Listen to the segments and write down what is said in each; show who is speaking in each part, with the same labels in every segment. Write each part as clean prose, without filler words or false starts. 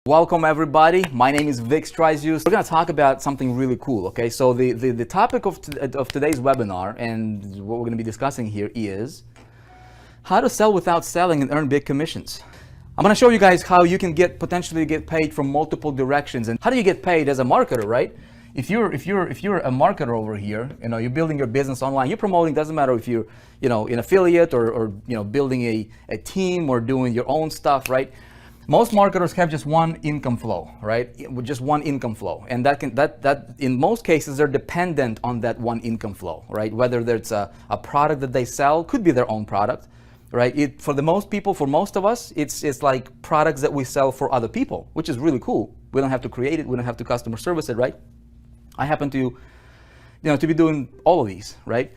Speaker 1: Welcome everybody. My name is Vick Strizheus. We're going to talk about something really cool, okay? So the topic of today's webinar and what we're going to be discussing here is how to sell without selling and earn big commissions. I'm going to show you guys how you can potentially get paid from multiple directions. And how do you get paid as a marketer, right? If you're a marketer over here, you're building your business online, you're promoting, doesn't matter if you're, an affiliate or building a team or doing your own stuff, right? Most marketers have just one income flow, right? With just one income flow. And that in most cases, they're dependent on that one income flow, right? Whether there's a product that they sell, could be their own product, right? For most of us, it's like products that we sell for other people, which is really cool. We don't have to create it. We don't have to customer service it, right? I happen to, to be doing all of these, right?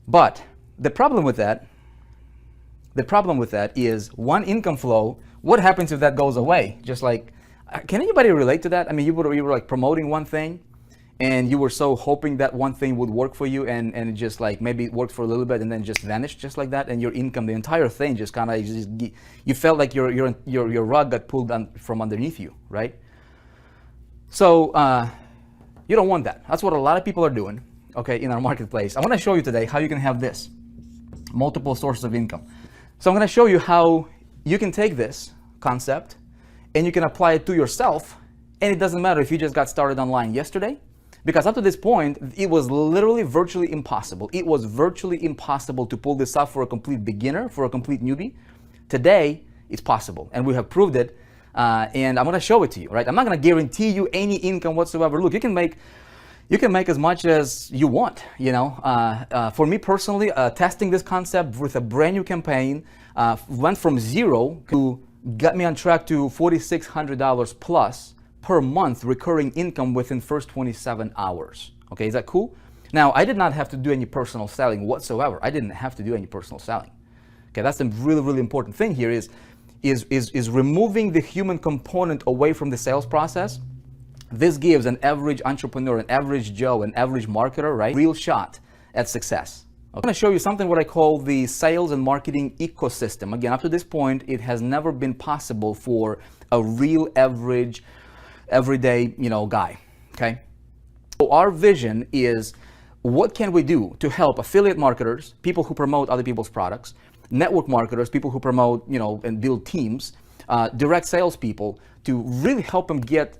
Speaker 1: But the problem with that is one income flow. What happens if that goes away? Just like, can anybody relate to that? I mean, you were like promoting one thing and you were so hoping that one thing would work for you and it just like maybe it worked for a little bit and then just vanished just like that, and your income, the entire thing just kind of, you felt like your rug got pulled from underneath you, right? So you don't want that. That's what a lot of people are doing, okay, in our marketplace. I want to show you today how you can have this, multiple sources of income. So I'm going to show you how you can take this concept and you can apply it to yourself, and it doesn't matter if you just got started online yesterday, because up to this point, it was literally virtually impossible. It was virtually impossible to pull this off for a complete beginner, for a complete newbie. Today, it's possible, and we have proved it, and I'm going to show it to you, right? I'm not going to guarantee you any income whatsoever. Look, you can make as much as you want, For me personally, testing this concept with a brand new campaign went from zero to got me on track to $4,600 plus per month recurring income within first 27 hours. Okay, is that cool? Now, I did not have to do any personal selling whatsoever. I didn't have to do any personal selling. Okay, that's the really, really important thing here is removing the human component away from the sales process. This gives an average entrepreneur, an average Joe, an average marketer, right, real shot at success. I'm going to show you something what I call the sales and marketing ecosystem. Again, up to this point, it has never been possible for a real average, everyday, guy, okay? So our vision is, what can we do to help affiliate marketers, people who promote other people's products, network marketers, people who promote, and build teams, direct salespeople, to really help them get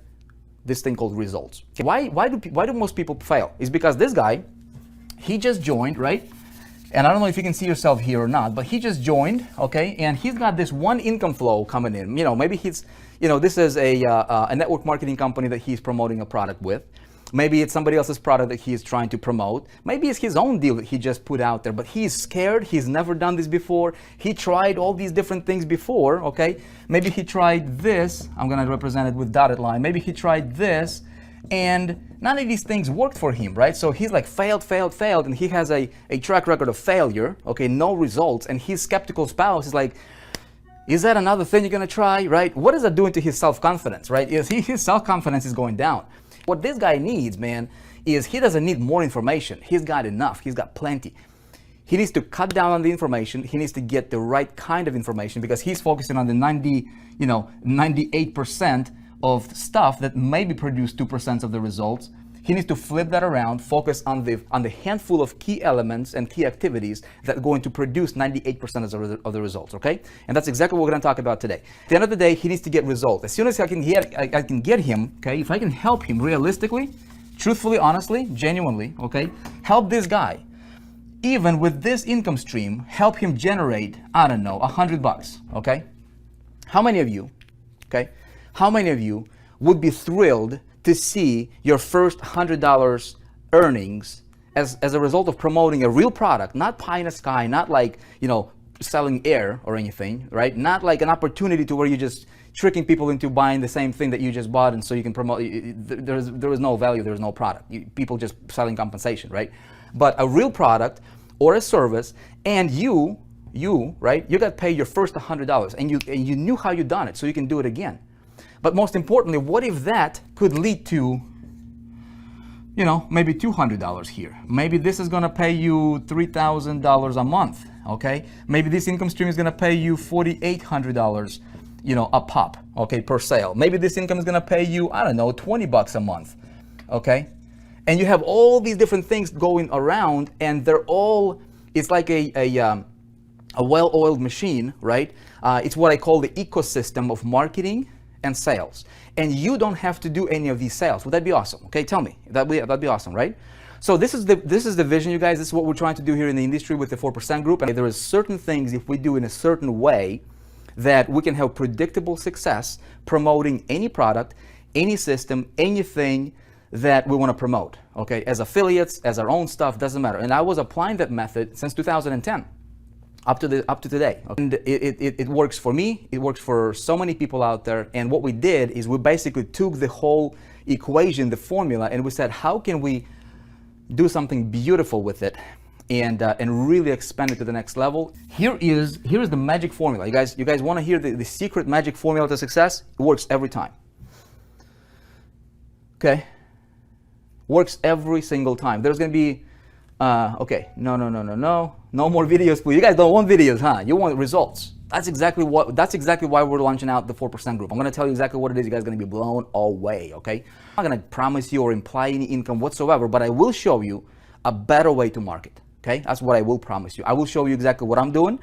Speaker 1: this thing called results. Okay. Why do most people fail? It's because this guy, he just joined, right? And I don't know if you can see yourself here or not, but he just joined, okay? And he's got this one income flow coming in. Maybe he's, this is a network marketing company that he's promoting a product with. Maybe it's somebody else's product that he's trying to promote. Maybe it's his own deal that he just put out there, but he's scared. He's never done this before. He tried all these different things before, okay? Maybe he tried this. I'm gonna represent it with dotted line. Maybe he tried this, and none of these things worked for him, right? So he's like failed, and he has a track record of failure, okay? No results, and his skeptical spouse is like, is that another thing you're gonna try, right? What is that doing to his self-confidence, right? His self-confidence is going down. What this guy needs, man, is he doesn't need more information. He's got enough. He's got plenty. He needs to cut down on the information. He needs to get the right kind of information, because he's focusing on the 98% of stuff that maybe produce 2% of the results. He needs to flip that around, focus on the handful of key elements and key activities that are going to produce 98% of the results, okay? And that's exactly what we're going to talk about today. At the end of the day, he needs to get results. As soon as I can get him, okay, if I can help him realistically, truthfully, honestly, genuinely, okay, help this guy, even with this income stream, help him generate, I don't know, $100, okay? How many of you would be thrilled to see your first $100 earnings as a result of promoting a real product, not pie in the sky, not like, selling air or anything, right? Not like an opportunity to where you're just tricking people into buying the same thing that you just bought, and so you can promote. There is no value, there is no product. People just selling compensation, right? But a real product or a service, and you, right? You got paid your first $100, and you knew how you done it, so you can do it again. But most importantly, what if that could lead to, maybe $200 here? Maybe this is gonna pay you $3,000 a month, okay? Maybe this income stream is gonna pay you $4,800 a pop, okay, per sale. Maybe this income is gonna pay you, I don't know, 20 bucks a month, okay? And you have all these different things going around, and they're all, it's like a well-oiled machine, right? It's what I call the ecosystem of marketing and sales. And you don't have to do any of these sales. Would that be awesome? Okay, tell me. That'd be awesome, right? So this is the vision, you guys. This is what we're trying to do here in the industry with the 4% group. And there is certain things, if we do in a certain way, that we can have predictable success promoting any product, any system, anything that we want to promote, okay? As affiliates, as our own stuff, doesn't matter. And I was applying that method since 2010 up to today. And it works for me, it works for so many people out there. And what we did is we basically took the whole equation, the formula, and we said, how can we do something beautiful with it and really expand it to the next level? Here's the magic formula. You guys want to hear the secret magic formula to success? It works every time. Okay? Works every single time. There's going to be, okay, no more videos, please. You guys don't want videos, huh? You want results. That's exactly why we're launching out the 4% group. I'm going to tell you exactly what it is. You guys are going to be blown away, okay? I'm not going to promise you or imply any income whatsoever, but I will show you a better way to market, okay? That's what I will promise you. I will show you exactly what I'm doing,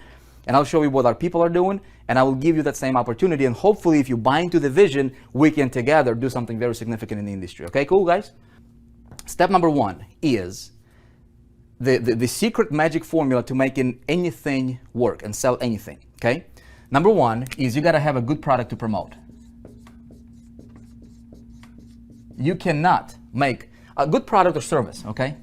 Speaker 1: and I'll show you what our people are doing, and I will give you that same opportunity. And hopefully, if you buy into the vision, we can together do something very significant in the industry. Okay, cool, guys? Step number one is the secret magic formula to making anything work and sell anything, okay? Number one is you got to have a good product to promote. You cannot make a good product or service, okay?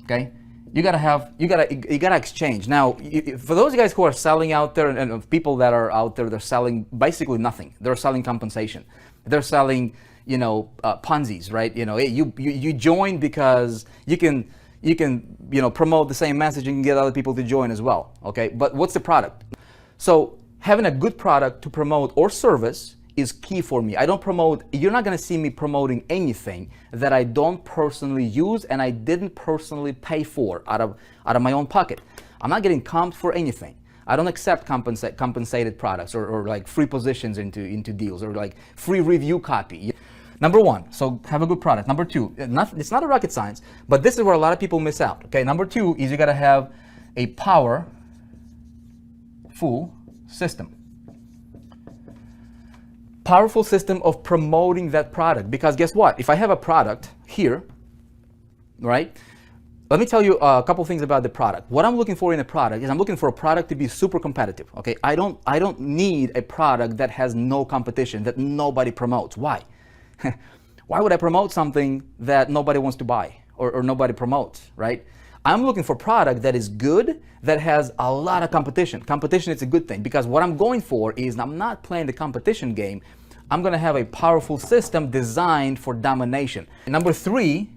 Speaker 1: Okay? You gotta exchange. Now, for those guys who are selling out there and people that are out there, they're selling basically nothing. They're selling compensation. They're selling, Ponzi's, right? You join because you can promote the same message and get other people to join as well. Okay, but what's the product? So having a good product to promote or service is key for me. I don't promote. You're not gonna see me promoting anything that I don't personally use and I didn't personally pay for out of my own pocket. I'm not getting comped for anything. I don't accept compensated products or like free positions into deals or like free review copy. Number one, so have a good product. Number two, it's not a rocket science, but this is where a lot of people miss out. Okay, number two is you gotta have a powerful system. Powerful system of promoting that product, because guess what? If I have a product here, right? Let me tell you a couple things about the product. What I'm looking for in a product is I'm looking for a product to be super competitive. Okay, I don't need a product that has no competition, that nobody promotes. Why? Why would I promote something that nobody wants to buy or nobody promotes, right? I'm looking for a product that is good, that has a lot of competition. Competition is a good thing, because what I'm going for is I'm not playing the competition game. I'm gonna have a powerful system designed for domination. And number three,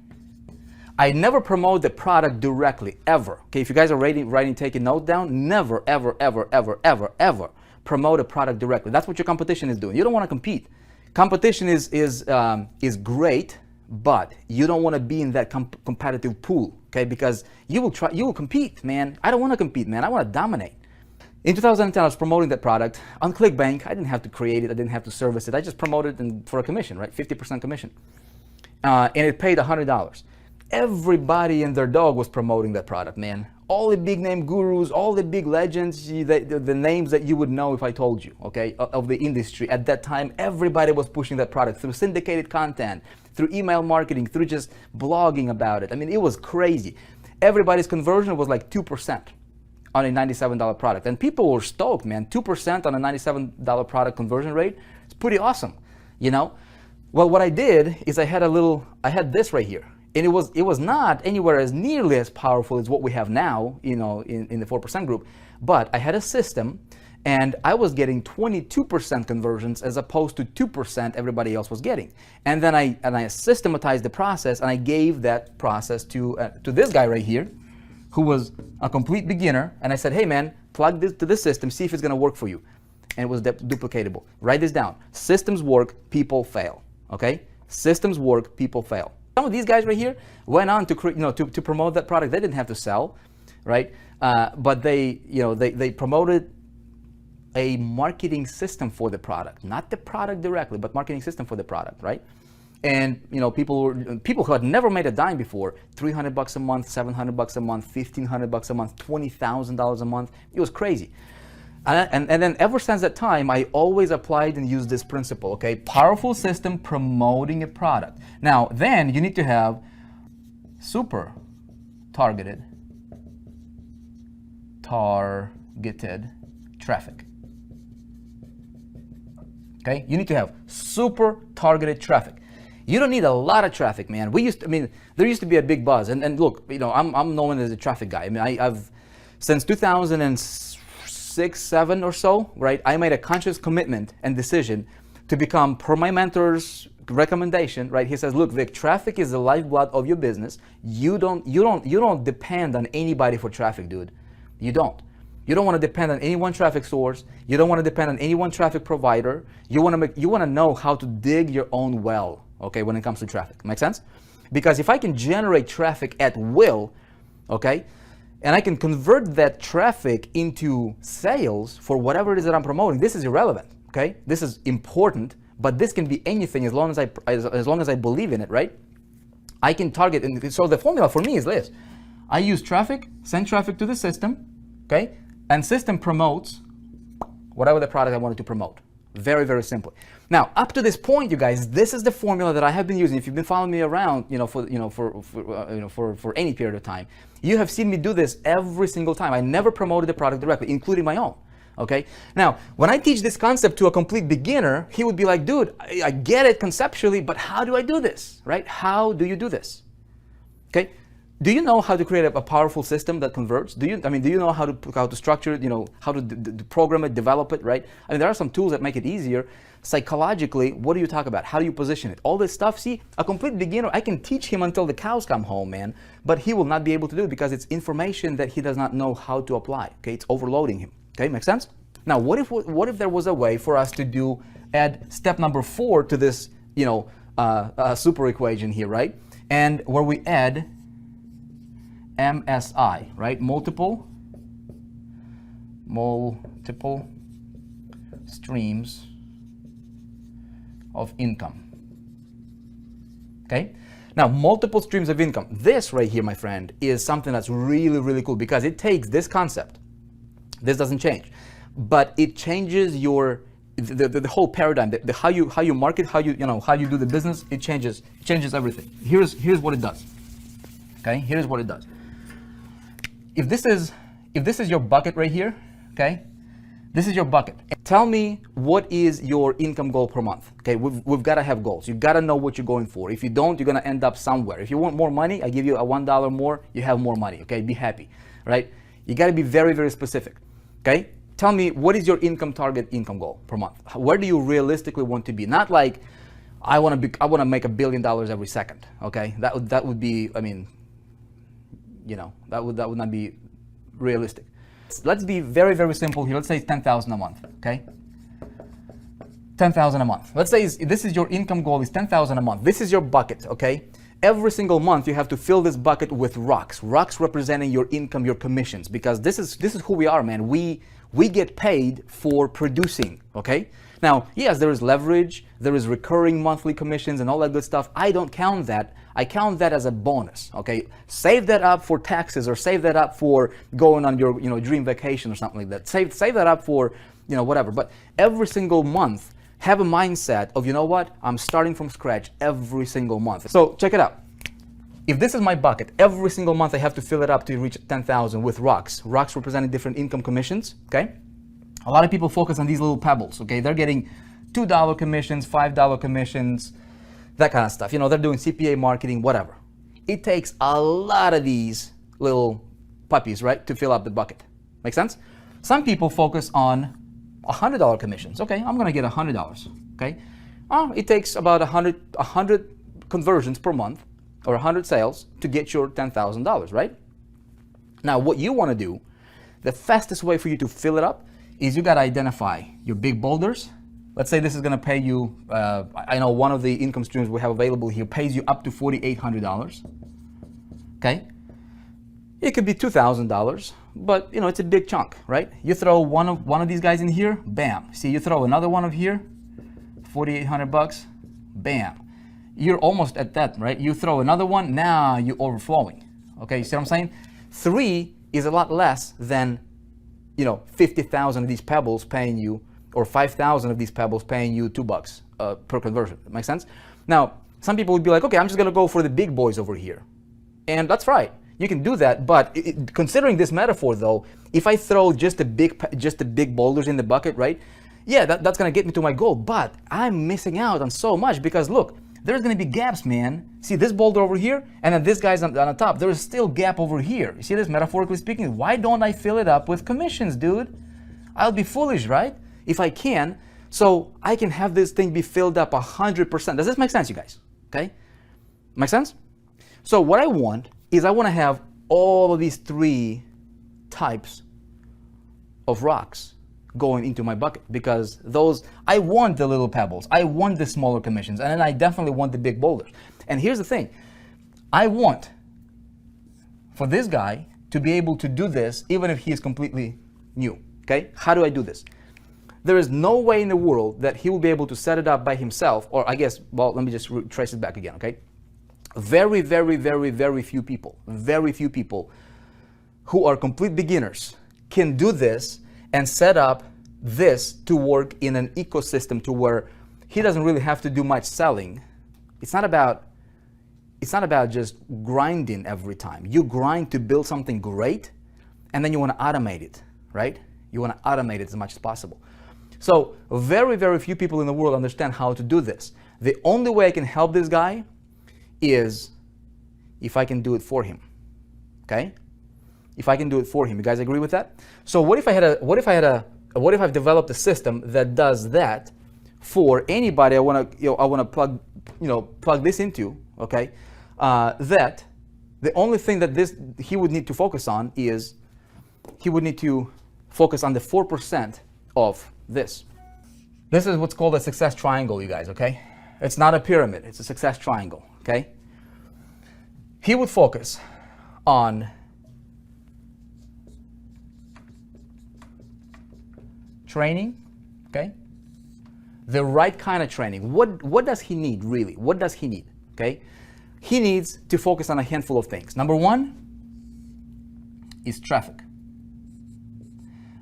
Speaker 1: I never promote the product directly, ever. Okay, if you guys are writing, taking notes down, never, ever, ever, ever, ever, ever promote a product directly. That's what your competition is doing. You don't wanna compete. Competition is great, but you don't want to be in that competitive pool, okay? Because you will compete, man. I don't want to compete, man. I want to dominate. In 2010, I was promoting that product on ClickBank. I didn't have to create it. I didn't have to service it. I just promoted it for a commission, right? 50% commission, and it paid $100. Everybody and their dog was promoting that product, man. All the big name gurus, all the big legends, the names that you would know if I told you, okay, of the industry. At that time, everybody was pushing that product through syndicated content, through email marketing, through just blogging about it. I mean, it was crazy. Everybody's conversion was like 2% on a $97 product. And people were stoked, man. 2% on a $97 product conversion rate. It's pretty awesome, Well, what I did is I had this right here. And it was not anywhere as nearly as powerful as what we have now, in the 4% group. But I had a system, and I was getting 22% conversions as opposed to 2% everybody else was getting. And then I systematized the process, and I gave that process to this guy right here, who was a complete beginner. And I said, hey man, plug this to this system, see if it's gonna work for you. And it was duplicatable. Write this down. Systems work, people fail. Okay? Systems work, people fail. Some of these guys right here went on to to promote that product. They didn't have to sell, right? But they promoted a marketing system for the product, not the product directly, but marketing system for the product, right? And people who had never made a dime before, $300 a month, $700 a month, $1,500 a month, $20,000 a month. It was crazy. And then ever since that time, I always applied and used this principle, okay? Powerful system promoting a product. Now, then you need to have super targeted traffic. Okay? You need to have super targeted traffic. You don't need a lot of traffic, man. There used to be a big buzz. And look, I'm known as a traffic guy. I mean, I've since 2006, 7 or so, right? I made a conscious commitment and decision to become, per my mentor's recommendation, right? He says, look, Vic, traffic is the lifeblood of your business. You don't depend on anybody for traffic, dude. You don't. You don't want to depend on any one traffic source. You don't want to depend on any one traffic provider. You want to know how to dig your own well, okay, when it comes to traffic. Make sense? Because if I can generate traffic at will, okay, and I can convert that traffic into sales for whatever it is that I'm promoting, this is irrelevant, okay? This is important, but this can be anything as long as I believe in it, right? I can target, and so the formula for me is this. I use traffic, send traffic to the system, okay? And system promotes whatever the product I wanted to promote. Very, very simply. Now, up to this point, you guys, this is the formula that I have been using. If you've been following me around, for any period of time, you have seen me do this every single time. I never promoted the product directly, including my own. Okay. Now, when I teach this concept to a complete beginner, he would be like, "Dude, I get it conceptually, but how do I do this? Right? How do you do this?" Okay. Do you know how to create a powerful system that converts? Do you know how to structure it, how to program it, develop it, right? I mean, there are some tools that make it easier. Psychologically, what do you talk about? How do you position it? All this stuff, see, a complete beginner, I can teach him until the cows come home, man, but he will not be able to do it because it's information that he does not know how to apply, okay? It's overloading him, okay? Make sense? Now, what if there was a way for us to add step number 4 to this, super equation here, right? And where we add MSI, right? Multiple streams of income. Okay? Now, multiple streams of income. This right here, my friend, is something that's really, really cool because it takes this concept. This doesn't change, but it changes the whole paradigm, how you market, how you do the business. It changes everything. Here's what it does. Okay? Here's what it does. If this is your bucket right here, okay? This is your bucket. Tell me what is your income goal per month. Okay, we've got to have goals. You got to know what you're going for. If you don't, you're going to end up somewhere. If you want more money, I give you a $1 more, you have more money. Okay, be happy, right? You got to be very, very specific. Okay, tell me what is your income income goal per month. Where do you realistically want to be? Not like I want to make $1 billion every second. Okay, that would be, that would not be realistic. Let's be very, very simple here. Let's say it's $10,000 a month, okay? $10,000 a month. Let's say this is your income goal is $10,000 a month. This is your bucket, okay? Every single month you have to fill this bucket with rocks. Rocks representing your income, your commissions, because this is who we are, man. We get paid for producing, okay? Now, yes, there is leverage, there is recurring monthly commissions and all that good stuff. I don't count that. I count that as a bonus, okay? Save that up for taxes or save that up for going on your, dream vacation or something like that. Save that up for, whatever. But every single month, have a mindset of, you know what? I'm starting from scratch every single month. So check it out. If this is my bucket, every single month I have to fill it up to reach 10,000 with rocks. Rocks representing different income commissions, okay? A lot of people focus on these little pebbles, okay? They're getting $2 commissions, $5 commissions, that kind of stuff. They're doing CPA marketing, whatever. It takes a lot of these little puppies, right, to fill up the bucket. Make sense? Some people focus on $100 commissions. Okay, I'm going to get $100, okay? It takes about 100 conversions per month or 100 sales to get your $10,000, right? Now, what you want to do, the fastest way for you to fill it up is you got to identify your big boulders. Let's say this is going to pay you, I know one of the income streams we have available here pays you up to $4,800, okay? It could be $2,000, but you know, it's a big chunk, right? You throw one of these guys in here, bam. See, you throw another one of here, 4,800 bucks, bam. You're almost at that, right? You throw another one, now you're overflowing. Okay, you see what I'm saying? 3 is a lot less than, you know, 50,000 of these pebbles paying you, or 5,000 of these pebbles paying you $2 per conversion. That makes sense? Now, some people would be like, okay, I'm just gonna go for the big boys over here. And that's right, you can do that, but considering this metaphor though, if I throw just the big boulders in the bucket, right? Yeah, that's gonna get me to my goal, but I'm missing out on so much because look, there's gonna be gaps, man. See this boulder over here, and then this guy's on the top. There is still gap over here. You see this, metaphorically speaking? Why don't I fill it up with commissions, dude? I'll be foolish, right? If I can, so I can have this thing be filled up 100%. Does this make sense, you guys? Okay? Make sense? So what I want is I want to have all of these 3 types of rocks going into my bucket because those, I want the little pebbles, I want the smaller commissions, and then I definitely want the big boulders. And here's the thing, I want for this guy to be able to do this even if he is completely new, okay? How do I do this? There is no way in the world that he will be able to set it up by himself, or I guess, well, let me just trace it back again, okay? Very, very, very, very few people who are complete beginners can do this and set up this to work in an ecosystem to where he doesn't really have to do much selling. It's not about just grinding every time. You grind to build something great, and then you want to automate it, right? You want to automate it as much as possible. So very, very few people in the world understand how to do this. The only way I can help this guy is if I can do it for him, okay? If I can do it for him. You guys agree with that? So what if I've developed a system that does that for anybody I want to plug this into, okay? That the only thing that he would need to focus on is he would need to focus on the 4% of this. This is what's called a success triangle, you guys, okay? It's not a pyramid, it's a success triangle, okay? He would focus on training, okay? The right kind of training. What does he need, really? What does he need, okay? He needs to focus on a handful of things. Number 1 is traffic.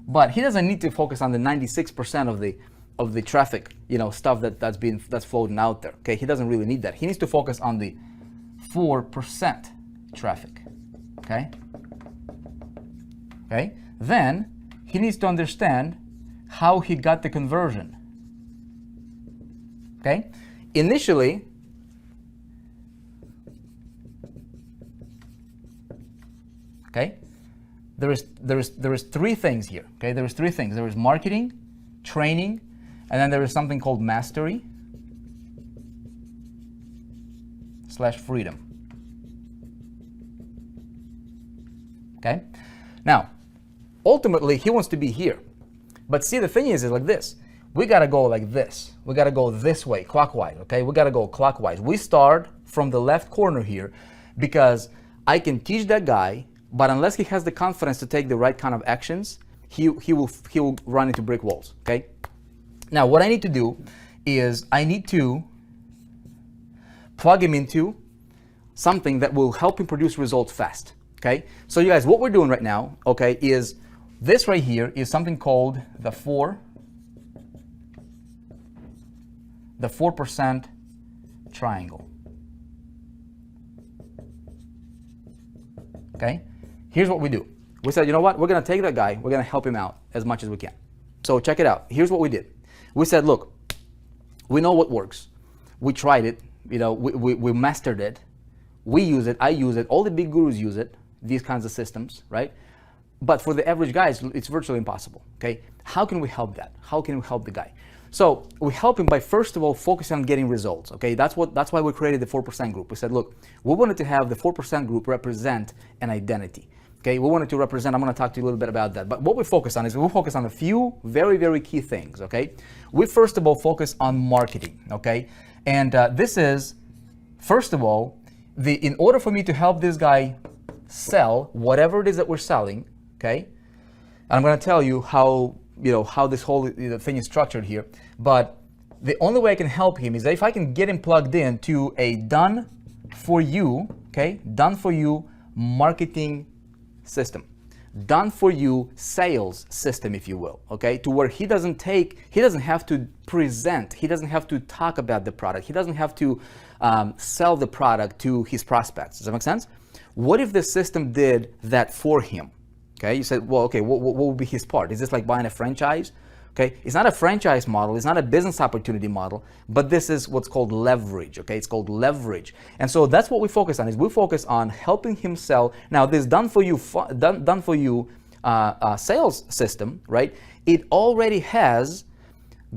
Speaker 1: But he doesn't need to focus on the 96% of the traffic, stuff that's floating out there. Okay, he doesn't really need that. He needs to focus on the 4% traffic. Okay. Okay. Then he needs to understand how he got the conversion. Okay. Initially, okay. There is 3 things here. Okay, there is 3 things. There is marketing, training, and then there is something called mastery / freedom. Okay. Now, ultimately, he wants to be here, but see, the thing is like this. We gotta go like this. We gotta go this way, clockwise. Okay, we gotta go clockwise. We start from the left corner here because I can teach that guy. But unless he has the confidence to take the right kind of actions, he will run into brick walls, okay? Now, what I need to do is I need to plug him into something that will help him produce results fast, okay? So you guys, what we're doing right now, okay, is this right here is something called the 4% triangle, okay? Here's what we do. We said, you know what? We're going to take that guy. We're going to help him out as much as we can. So check it out. Here's what we did. We said, look, we know what works. We tried it. We mastered it. We use it. I use it. All the big gurus use it, these kinds of systems, right? But for the average guy, it's virtually impossible, okay? How can we help that? How can we help the guy? So we help him by, first of all, focusing on getting results, okay? That's why we created the 4% group. We said, look, we wanted to have the 4% group represent an identity. Okay, we wanted to represent, I'm going to talk to you a little bit about that. But what we focus on is we focus on a few very, very key things, okay? We first of all focus on marketing, okay? And this is, first of all, in order for me to help this guy sell whatever it is that we're selling, okay? And I'm going to tell you how, how this whole thing is structured here. But the only way I can help him is that if I can get him plugged in to a done for you, okay, done for you marketing system, done for you sales system, if you will, okay, to where he doesn't have to present, he doesn't have to talk about the product, he doesn't have to sell the product to his prospects. Does that make sense? What if the system did that for him? Okay, you said, well, okay, what would be his part? Is this like buying a franchise? Okay, it's not a franchise model, it's not a business opportunity model, but this is what's called leverage, okay? It's called leverage. And so that's what we focus on, is we focus on helping him sell. Now, this done for you sales system, right? It already has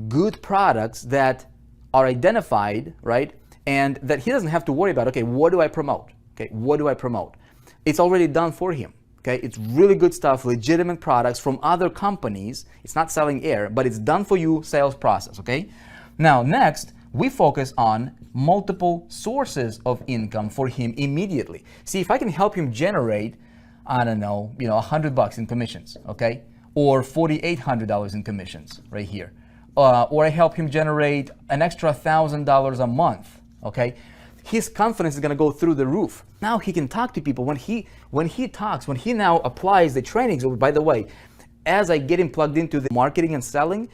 Speaker 1: good products that are identified, right? And that he doesn't have to worry about, okay, what do I promote? Okay, what do I promote? It's already done for him. Okay, it's really good stuff, legitimate products from other companies. It's not selling air, but it's done for you sales process, okay? Now, next, we focus on multiple sources of income for him immediately. See, if I can help him generate, I don't know, $100 in commissions, okay? Or $4,800 in commissions right here. Or I help him generate an extra $1,000 a month, okay? His confidence is going to go through the roof. Now he can talk to people. When he now applies the trainings, by the way, as I get him plugged into the marketing and selling,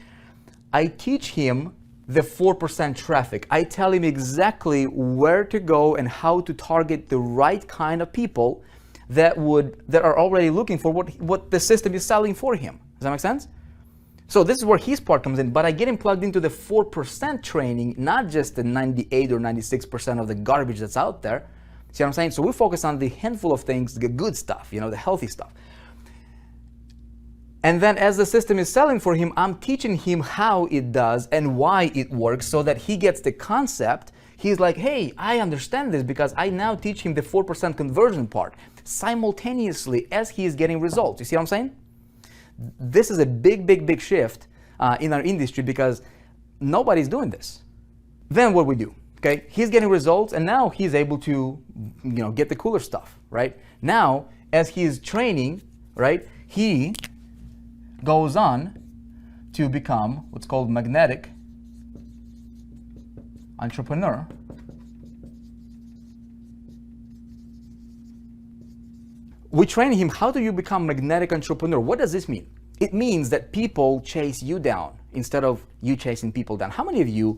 Speaker 1: I teach him the 4% traffic. I tell him exactly where to go and how to target the right kind of people that are already looking for what the system is selling for him. Does that make sense? So this is where his part comes in, but I get him plugged into the 4% training, not just the 98 or 96% of the garbage that's out there. See what I'm saying? So we focus on the handful of things, the good stuff, the healthy stuff. And then as the system is selling for him, I'm teaching him how it does and why it works so that he gets the concept. He's like, hey, I understand this because I now teach him the 4% conversion part simultaneously as he is getting results. You see what I'm saying? This is a big shift in our industry because nobody's doing this. Then what we do, okay? He's getting results and now he's able to, get the cooler stuff, right? Now, as he's training, right, he goes on to become what's called magnetic entrepreneur. We train him, how do you become magnetic entrepreneur? What does this mean? It means that people chase you down instead of you chasing people down. How many of you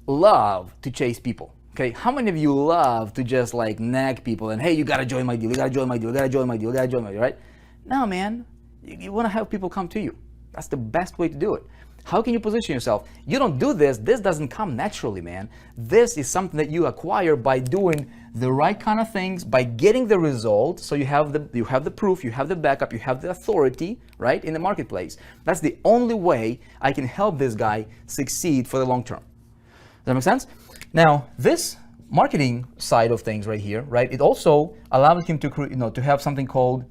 Speaker 1: love to chase people? Okay, how many of you love to just like nag people and hey, you gotta join my deal, you gotta join my deal, you gotta join my deal, you gotta join my deal, right? No, man, you wanna have people come to you. That's the best way to do it. How can you position yourself? You don't do this doesn't come naturally, man. This is something that you acquire by doing the right kind of things, by getting the result. So you have the proof, you have the backup, you have the authority, right, in the marketplace. That's the only way I can help this guy succeed for the long term. Does that make sense? Now, this marketing side of things right here, right, it also allows him to to have something called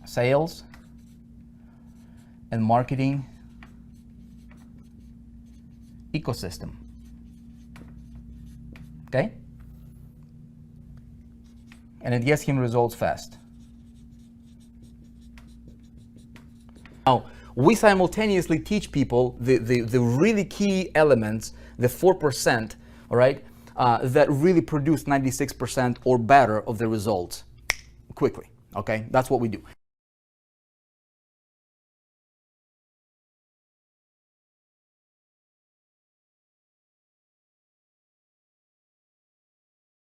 Speaker 1: sales and marketing ecosystem. Okay? And it gets him results fast. Now, we simultaneously teach people the really key elements, the 4%, all right, that really produce 96% or better of the results quickly. Okay? That's what we do.